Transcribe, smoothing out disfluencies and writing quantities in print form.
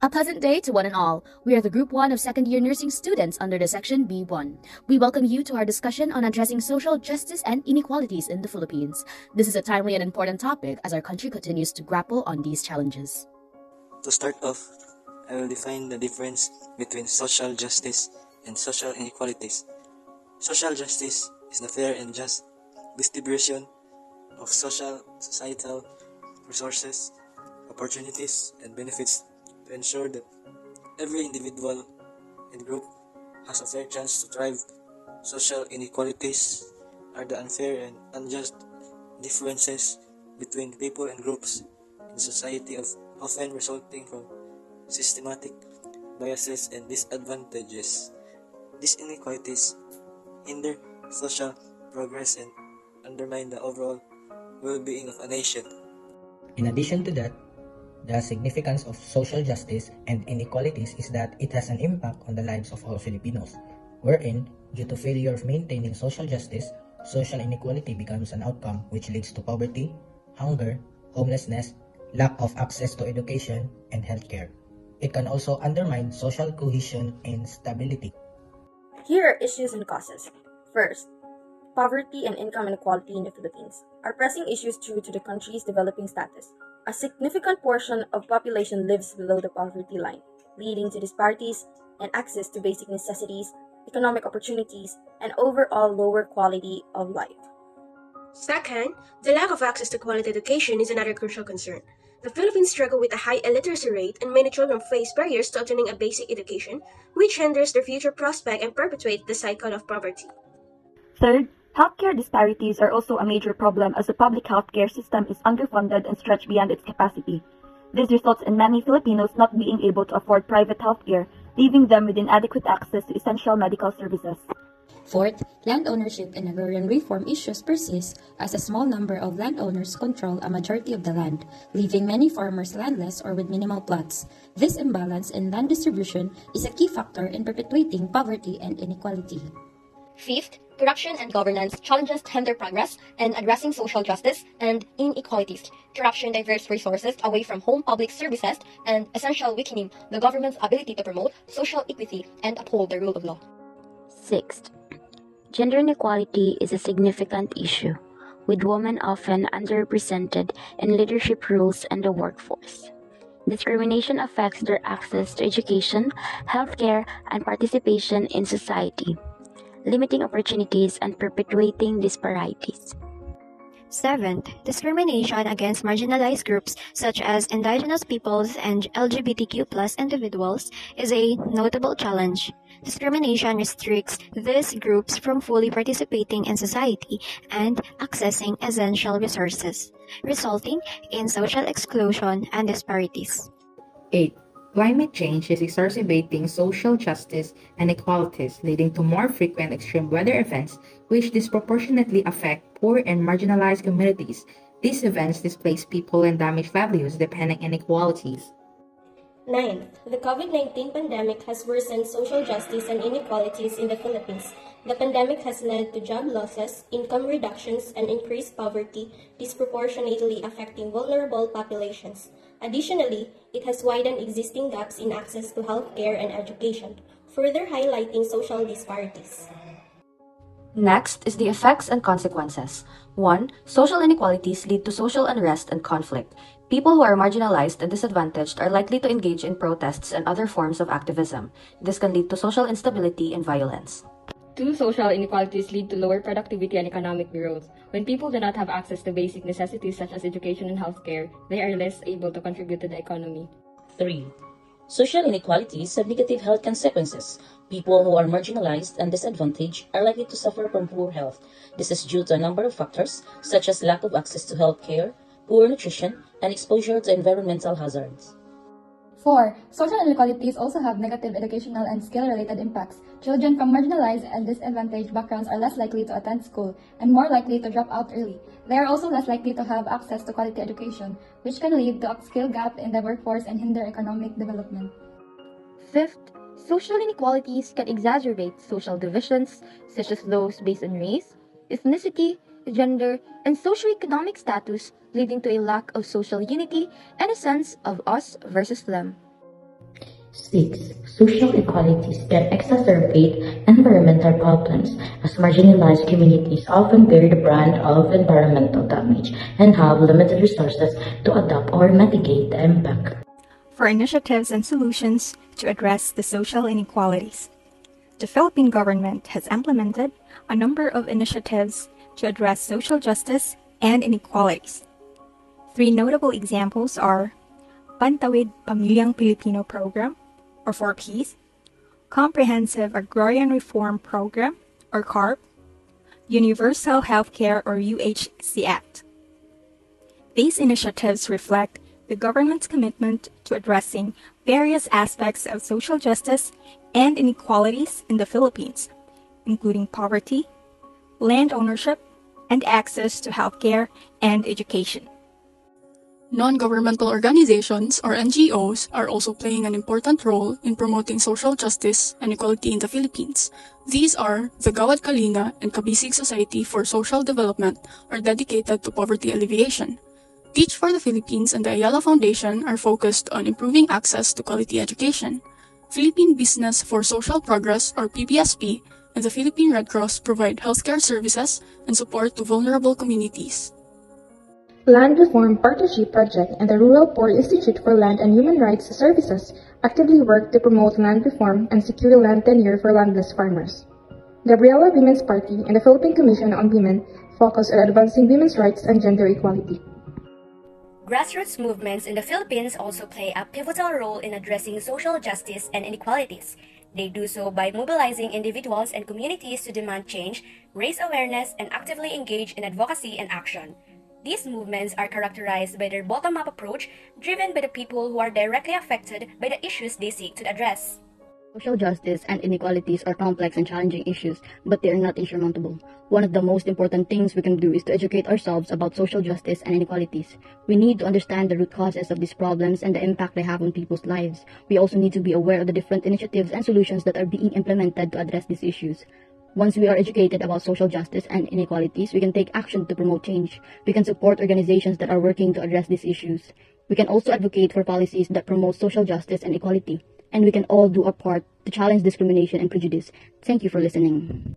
A pleasant day to one and all. We are the Group 1 of second year nursing students under the Section B1. We welcome you to our discussion on addressing social justice and inequalities in the Philippines. This is a timely and important topic as our country continues to grapple on these challenges. To start off, I will define the difference between social justice and social inequalities. Social justice is the fair and just distribution of societal resources, opportunities, and benefits to ensure that every individual and group has a fair chance to thrive. Social inequalities are the unfair and unjust differences between people and groups in society, often resulting from systematic biases and disadvantages. These inequalities hinder social progress and undermine the overall well-being of a nation. In addition to that, the significance of social justice and inequalities is that it has an impact on the lives of all Filipinos, wherein, due to failure of maintaining social justice, social inequality becomes an outcome which leads to poverty, hunger, homelessness, lack of access to education, and healthcare. It can also undermine social cohesion and stability. Here are issues and causes. First, poverty and income inequality in the Philippines are pressing issues due to the country's developing status. A significant portion of population lives below the poverty line, leading to disparities in access to basic necessities, economic opportunities, and overall lower quality of life. Second, the lack of access to quality education is another crucial concern. The Philippines struggle with a high illiteracy rate, and many children face barriers to obtaining a basic education, which hinders their future prospect and perpetuates the cycle of poverty. Third, healthcare disparities are also a major problem as the public healthcare system is underfunded and stretched beyond its capacity. This results in many Filipinos not being able to afford private healthcare, leaving them with inadequate access to essential medical services. Fourth, land ownership and agrarian reform issues persist as a small number of landowners control a majority of the land, leaving many farmers landless or with minimal plots. This imbalance in land distribution is a key factor in perpetuating poverty and inequality. Fifth, corruption and governance challenges hinder progress in addressing social justice and inequalities. Corruption diverts resources away from home public services and essentially weakening the government's ability to promote social equity and uphold the rule of law. Sixth, gender inequality is a significant issue, with women often underrepresented in leadership roles and the workforce. Discrimination affects their access to education, healthcare, and participation in society, limiting opportunities and perpetuating disparities. Seventh, discrimination against marginalized groups such as indigenous peoples and LGBTQ+ individuals is a notable challenge. Discrimination restricts these groups from fully participating in society and accessing essential resources, resulting in social exclusion and disparities. 8. Climate change is exacerbating social justice and inequalities, leading to more frequent extreme weather events which disproportionately affect poor and marginalized communities. These events displace people and damage livelihoods depending on inequalities. 9. The COVID-19 pandemic has worsened social justice and inequalities in the Philippines. The pandemic has led to job losses, income reductions, and increased poverty, disproportionately affecting vulnerable populations. Additionally, it has widened existing gaps in access to healthcare and education, further highlighting social disparities. Next is the effects and consequences. 1. Social inequalities lead to social unrest and conflict. People who are marginalized and disadvantaged are likely to engage in protests and other forms of activism. This can lead to social instability and violence. 2. Social inequalities lead to lower productivity and economic growth. When people do not have access to basic necessities such as education and healthcare, they are less able to contribute to the economy. 3. Social inequalities have negative health consequences. People who are marginalized and disadvantaged are likely to suffer from poor health. This is due to a number of factors, such as lack of access to health care, poor nutrition, and exposure to environmental hazards. 4. Social inequalities also have negative educational and skill-related impacts. Children from marginalized and disadvantaged backgrounds are less likely to attend school and more likely to drop out early. They are also less likely to have access to quality education, which can lead to a skill gap in the workforce and hinder economic development. 5th, social inequalities can exacerbate social divisions, such as those based on race, ethnicity, gender, and socioeconomic status, leading to a lack of social unity and a sense of us versus them. 6. Social inequalities can exacerbate environmental problems as marginalized communities often bear the brunt of environmental damage and have limited resources to adapt or mitigate the impact. For initiatives and solutions to address the social inequalities, the Philippine government has implemented a number of initiatives to address social justice and inequalities. 3 notable examples are Pantawid Pamilyang Pilipino Program, or 4Ps, Comprehensive Agrarian Reform Program, or CARP, Universal Healthcare, or UHC Act. These initiatives reflect the government's commitment to addressing various aspects of social justice and inequalities in the Philippines, including poverty, land ownership, and access to healthcare and education. Non-governmental organizations, or NGOs, are also playing an important role in promoting social justice and equality in the Philippines. These are the Gawad Kalinga and Kabisig Society for Social Development, are dedicated to poverty alleviation. Teach for the Philippines and the Ayala Foundation are focused on improving access to quality education. Philippine Business for Social Progress, or PBSP, and the Philippine Red Cross provide healthcare services and support to vulnerable communities. Land Reform Partnership Project and the Rural Poor Institute for Land and Human Rights Services actively work to promote land reform and secure land tenure for landless farmers. Gabriela Women's Party and the Philippine Commission on Women focus on advancing women's rights and gender equality. Grassroots movements in the Philippines also play a pivotal role in addressing social justice and inequalities. They do so by mobilizing individuals and communities to demand change, raise awareness, and actively engage in advocacy and action. These movements are characterized by their bottom-up approach, driven by the people who are directly affected by the issues they seek to address. Social justice and inequalities are complex and challenging issues, but they are not insurmountable. One of the most important things we can do is to educate ourselves about social justice and inequalities. We need to understand the root causes of these problems and the impact they have on people's lives. We also need to be aware of the different initiatives and solutions that are being implemented to address these issues. Once we are educated about social justice and inequalities, we can take action to promote change. We can support organizations that are working to address these issues. We can also advocate for policies that promote social justice and equality. And we can all do our part to challenge discrimination and prejudice. Thank you for listening.